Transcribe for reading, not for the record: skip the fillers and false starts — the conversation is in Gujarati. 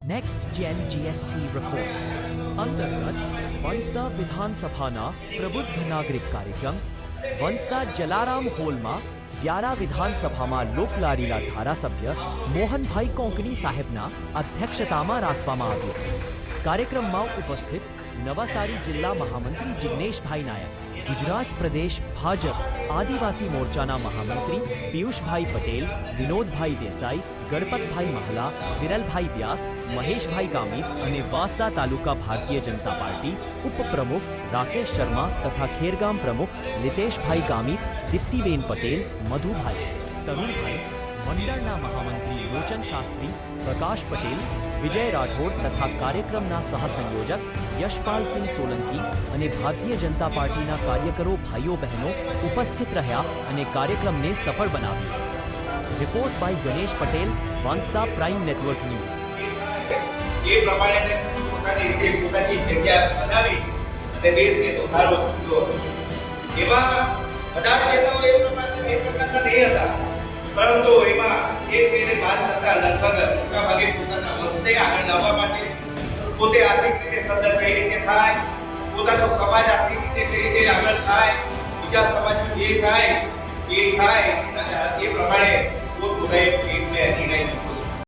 નેક્સ્ટ જેન જીએસટી રિફોર્મ અંતર્ગત વંસદા વિધાનસભાના પ્રબુદ્ધ નાગરિક કાર્યક્રમ વંસદા જલારામ હોલમાં વ્યારા વિધાનસભામાં લોકલાડીલા ધારાસભ્ય મોહનભાઈ કોંકણી સાહેબના અધ્યક્ષતામાં રાખવામાં આવ્યો. કાર્યક્રમમાં ઉપસ્થિત નવાસારી જિલ્લા મહામંત્રી જિગ્નેશભાઈ નાયક, ગુજરાત પ્રદેશ ભાજપ આદિવાસી મોરચાના મહામંત્રી પિયુષભાઈ પટેલ, વિનોદભાઈ દેસાઈ, ગણપતભાઈ મહલા, વિરલભાઈ વ્યાસ, મહેશભાઈ ગામિત અને વાંસદા તાલુકા ભારતીય જનતા પાર્ટી ઉપપ્રમુખ રાકેશ શર્મા તથા ખેરગામ પ્રમુખ લિતેશભાઈ ગામિત, દીપ્તિબેન પટેલ, મધુભાઈ, તરુણભાઈ, મંડળના મહામંત્રી લોચન શાસ્ત્રી, પ્રકાશ પટેલ, વિજય રાઠોડ તથા કાર્યક્રમના સહસંયોજક યશપાલસિંહ સોલંકી અને ભારતીય જનતા પાર્ટીના કાર્યકરો ભાઈઓ બહેનો ઉપસ્થિત રહ્યા અને કાર્યક્રમને સફળ બનાવ્યો. Report by Ganesh Patel, Vansda prime network news. એ પ્રમાણે પોતાની રીતે પોતાની જગ્યા બનાવી અને દેશને સુધારો કર્યો. એમાં બધા નેતાઓ એ પ્રકારના નહીં હતા, પરંતુ એમાં એક બાદ કરતા લગભગ મોટાભાગે પોતાના વસ્તે આગળ લાવવા માટે પોતે આર્થિક રીતે સદ્ધર કઈ રીતે થાય, પોતાનો સમાજ આર્થિક રીતે કઈ રીતે આગળ થાય, બીજા સમાજનું જે થાય એ પ્રમાણે પોતપોતાની